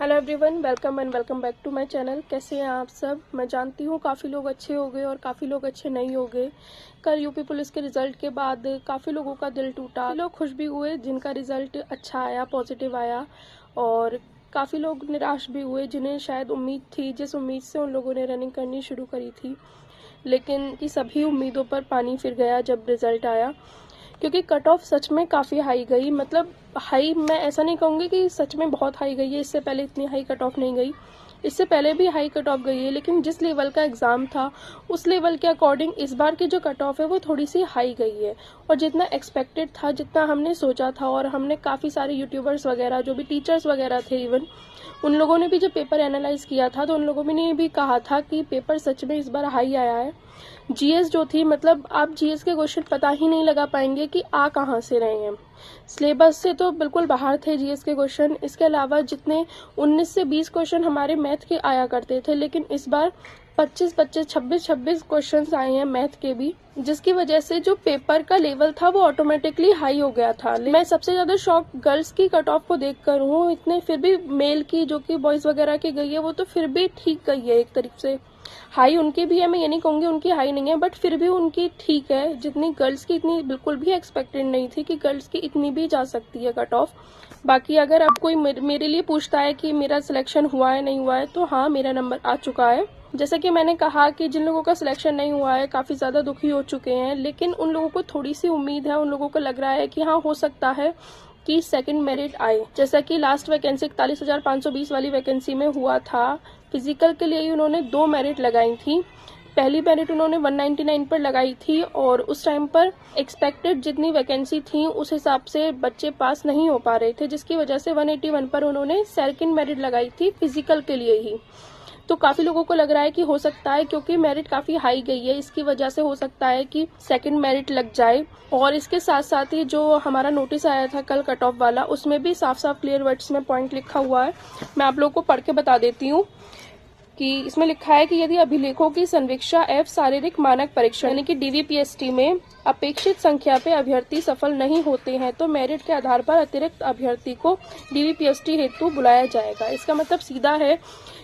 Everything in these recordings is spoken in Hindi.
Hello everyone, welcome and welcome back to my channel. कैसे हैं आप सब? मैं जानती हूँ काफ़ी लोग अच्छे हो गए और काफ़ी लोग अच्छे नहीं हो गए। कल यूपी पुलिस के रिज़ल्ट के बाद काफ़ी लोगों का दिल टूटा। लोग खुश भी हुए जिनका रिज़ल्ट अच्छा आया, पॉजिटिव आया, और काफ़ी लोग निराश भी हुए जिन्हें शायद उम्मीद थी, जिस उम्मीद से उन लोगों ने रनिंग करनी शुरू करी थी, लेकिन कि सभी उम्मीदों पर पानी फिर गया जब रिज़ल्ट आया। क्योंकि कट ऑफ सच में काफ़ी हाई गई। मतलब हाई, मैं ऐसा नहीं कहूँगी कि सच में बहुत हाई गई है, इससे पहले इतनी हाई कट ऑफ नहीं गई, इससे पहले भी हाई कट ऑफ गई है, लेकिन जिस लेवल का एग्ज़ाम था उस लेवल के अकॉर्डिंग इस बार की जो कट ऑफ है वो थोड़ी सी हाई गई है। और जितना एक्सपेक्टेड था, जितना हमने सोचा था, और हमने काफ़ी सारे यूट्यूबर्स वगैरह, जो भी टीचर्स वगैरह थे इवन, उन लोगों ने भी जब पेपर एनालाइज किया था तो उन लोगों ने भी कहा था कि पेपर सच में इस बार हाई आया है। जीएस जो थी, मतलब आप जीएस के क्वेश्चन पता ही नहीं लगा पाएंगे कि आ कहाँ से रहे हैं। सिलेबस से तो बिल्कुल बाहर थे जीएस के क्वेश्चन। इसके अलावा जितने 19 से 20 क्वेश्चन हमारे मैथ के आया करते थे, लेकिन इस बार 25-25, 26-26 क्वेश्चंस आए हैं मैथ के भी, जिसकी वजह से जो पेपर का लेवल था वो ऑटोमेटिकली हाई हो गया था। मैं सबसे ज्यादा शॉक गर्ल्स की कट ऑफ को देखकर हूँ। इतने फिर भी मेल की, जो कि बॉयज वगैरह की गई है, वो तो फिर भी ठीक गई है एक तरीके से। हाई उनकी भी है, मैं ये नहीं कहूंगी उनकी हाई नहीं है, बट फिर भी उनकी ठीक है। जितनी गर्ल्स की, इतनी बिल्कुल भी एक्सपेक्टेड नहीं थी कि गर्ल्स की इतनी भी जा सकती है कट ऑफ। बाकी अगर आप कोई मेरे लिए पूछता है कि मेरा सिलेक्शन हुआ है नहीं हुआ है, तो हाँ, मेरा नंबर आ चुका है। जैसा कि मैंने कहा कि जिन लोगों का सिलेक्शन नहीं हुआ है काफ़ी ज़्यादा दुखी हो चुके हैं, लेकिन उन लोगों को थोड़ी सी उम्मीद है। उन लोगों को लग रहा है कि हाँ, हो सकता है कि सेकंड मेरिट आए। जैसा कि लास्ट वैकेंसी 41,520 वाली वैकेंसी में हुआ था, फिजिकल के लिए ही उन्होंने 2 मेरिट लगाई थी। पहली मेरिट उन्होंने 199 पर लगाई थी, और उस टाइम पर एक्सपेक्टेड जितनी वैकेंसी थी उस हिसाब से बच्चे पास नहीं हो पा रहे थे, जिसकी वजह से 181 पर उन्होंने सेकंड मेरिट लगाई थी फिजिकल के लिए ही। तो काफी लोगों को लग रहा है कि हो सकता है, क्योंकि मेरिट काफी हाई गई है, इसकी वजह से हो सकता है कि सेकंड मेरिट लग जाए। और इसके साथ साथ ही जो हमारा नोटिस आया था कल कट ऑफ वाला, उसमें भी साफ साफ क्लियर वर्ड्स में पॉइंट लिखा हुआ है। मैं आप लोगों को पढ़ के बता देती हूँ कि इसमें लिखा है कि यदि अभिलेखों की संवीक्षा एवं शारीरिक मानक परीक्षण यानी कि डीवीपीएसटी में अपेक्षित संख्या पे अभ्यर्थी सफल नहीं होते हैं तो मेरिट के आधार पर अतिरिक्त अभ्यर्थी को डीवीपीएसटी हेतु बुलाया जाएगा। इसका मतलब सीधा है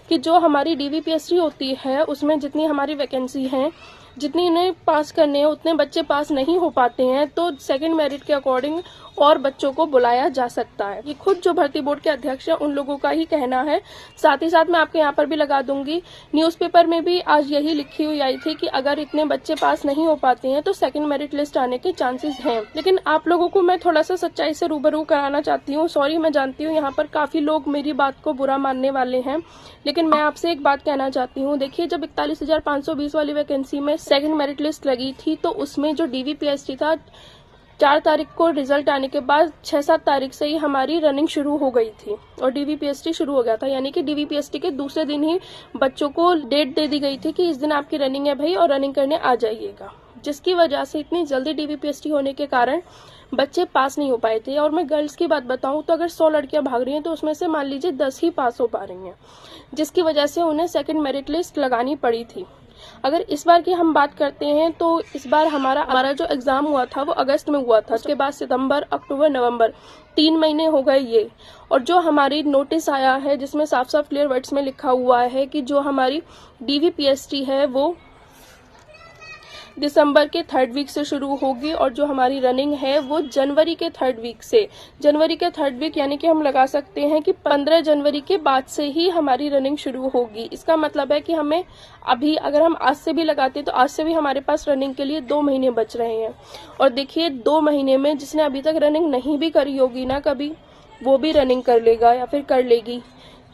कि जो हमारी डीवीपीएसटी होती है उसमें जितनी हमारी वैकेंसी हैं, जितनी इन्हें पास करने हैं, उतने बच्चे पास नहीं हो पाते हैं, तो सेकंड मेरिट के अकॉर्डिंग और बच्चों को बुलाया जा सकता है। ये खुद जो भर्ती बोर्ड के अध्यक्ष है उन लोगों का ही कहना है। साथ ही साथ मैं आपके यहाँ पर भी लगा दूंगी, न्यूज़पेपर में भी आज यही लिखी हुई आई थी कि अगर इतने बच्चे पास नहीं हो पाते हैं तो सेकंड मेरिट लिस्ट आने के चांसेस हैं। लेकिन आप लोगों को मैं थोड़ा सा सच्चाई से रूबरू कराना चाहती हूँ। सॉरी, मैं जानती हूँ यहाँ पर काफी लोग मेरी बात को बुरा मानने वाले हैं, लेकिन मैं आपसे एक बात कहना चाहती हूँ। देखिए, जब 41,520 वाली वैकेंसी में सेकंड मेरिट लिस्ट लगी थी तो उसमें जो डीवीपीएसटी था, 4 तारीख को रिजल्ट आने के बाद 6-7 तारीख से ही हमारी रनिंग शुरू हो गई थी और डीवीपीएसटी शुरू हो गया था। यानी कि डीवीपीएसटी के दूसरे दिन ही बच्चों को डेट दे दी गई थी कि इस दिन आपकी रनिंग है भाई, और रनिंग करने आ जाइएगा। जिसकी वजह से इतनी जल्दी डीवीपीएसटी होने के कारण बच्चे पास नहीं हो पाए थे। और मैं गर्ल्स की बात बताऊं तो अगर 100 लड़कियां भाग रही हैं तो उसमें से मान लीजिए 10 ही पास हो पा रही हैं, जिसकी वजह से उन्हें सेकंड मेरिट लिस्ट लगानी पड़ी थी। अगर इस बार की हम बात करते हैं तो इस बार हमारा जो एग्जाम हुआ था वो अगस्त में हुआ था। उसके बाद सितंबर, अक्टूबर, नवंबर, 3 महीने हो गए ये। और जो हमारी नोटिस आया है जिसमें साफ साफ क्लियर वर्ड्स में लिखा हुआ है कि जो हमारी डीवीपीएसटी है वो दिसंबर के 3rd वीक से शुरू होगी, और जो हमारी रनिंग है वो जनवरी के 3rd वीक से। जनवरी के 3rd वीक यानी कि हम लगा सकते हैं कि 15 जनवरी के बाद से ही हमारी रनिंग शुरू होगी। इसका मतलब है कि हमें अभी, अगर हम आज से भी लगाते तो आज से भी हमारे पास रनिंग के लिए 2 महीने बच रहे हैं। और देखिए, 2 महीने में जिसने अभी तक रनिंग नहीं भी करी होगी ना कभी, वो भी रनिंग कर लेगा या फिर कर लेगी।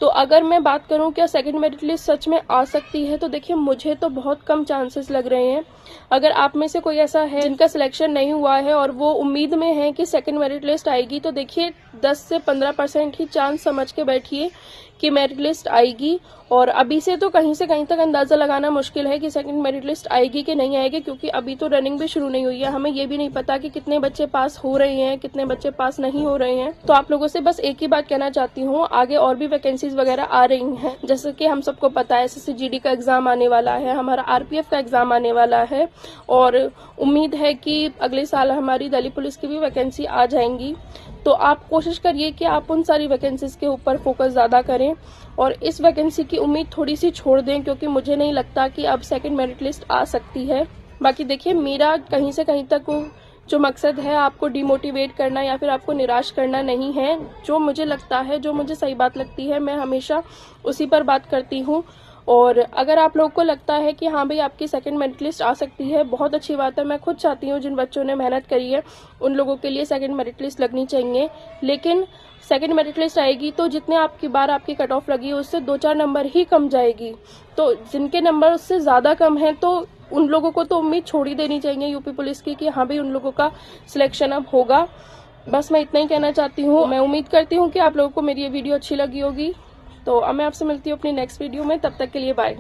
तो अगर मैं बात करूं क्या सेकंड मेरिट लिस्ट सच में आ सकती है, तो देखिए मुझे तो बहुत कम चांसेस लग रहे हैं। अगर आप में से कोई ऐसा है जिनका सिलेक्शन नहीं हुआ है और वो उम्मीद में है कि सेकंड मेरिट लिस्ट आएगी, तो देखिए 10 से 15% ही चांस समझ के बैठिए कि मेरिट लिस्ट आएगी। और अभी से तो कहीं से कहीं तक अंदाजा लगाना मुश्किल है कि सेकंड मेरिट लिस्ट आएगी कि नहीं आएगी, क्योंकि अभी तो रनिंग भी शुरू नहीं हुई है। हमें ये भी नहीं पता कि कितने बच्चे पास हो रहे हैं, कितने बच्चे पास नहीं हो रहे हैं। तो आप लोगों से बस एक ही बात कहना चाहती हूँ, आगे और भी वैकेंसीज वगैरह आ रही हैं। जैसे कि हम सबको पता है SSC-GD का एग्जाम आने वाला है, हमारा RPF का एग्जाम आने वाला है, और उम्मीद है कि अगले साल हमारी दिल्ली पुलिस की भी वैकेंसी आ जाएंगी। तो आप कोशिश करिए कि आप उन सारी वैकेंसीज के ऊपर फोकस ज़्यादा करें और इस वैकेंसी की उम्मीद थोड़ी सी छोड़ दें, क्योंकि मुझे नहीं लगता कि अब सेकंड मेरिट लिस्ट आ सकती है। बाकी देखिए, मेरा कहीं से कहीं तक जो मकसद है आपको डिमोटिवेट करना या फिर आपको निराश करना नहीं है। जो मुझे लगता है, जो मुझे सही बात लगती है, मैं हमेशा उसी पर बात करती हूँ। और अगर आप लोगों को लगता है कि हाँ भाई आपकी सेकंड मेरिट लिस्ट आ सकती है, बहुत अच्छी बात है। मैं खुद चाहती हूँ जिन बच्चों ने मेहनत करी है उन लोगों के लिए सेकंड मेरिट लिस्ट लगनी चाहिए। लेकिन सेकंड मेरिट लिस्ट आएगी तो जितने आपकी बार आपकी कट ऑफ लगी है उससे 2-4 नंबर ही कम जाएगी। तो जिनके नंबर उससे ज़्यादा कम हैं तो उन लोगों को तो उम्मीद छोड़ ही देनी चाहिए यूपी पुलिस की कि हाँ भाई उन लोगों का सिलेक्शन अब होगा। बस मैं इतना ही कहना चाहती हूँ। मैं उम्मीद करती हूँ कि आप लोगों को मेरी ये वीडियो अच्छी लगी होगी। तो अब मैं आपसे मिलती हूँ अपनी नेक्स्ट वीडियो में। तब तक के लिए बाय।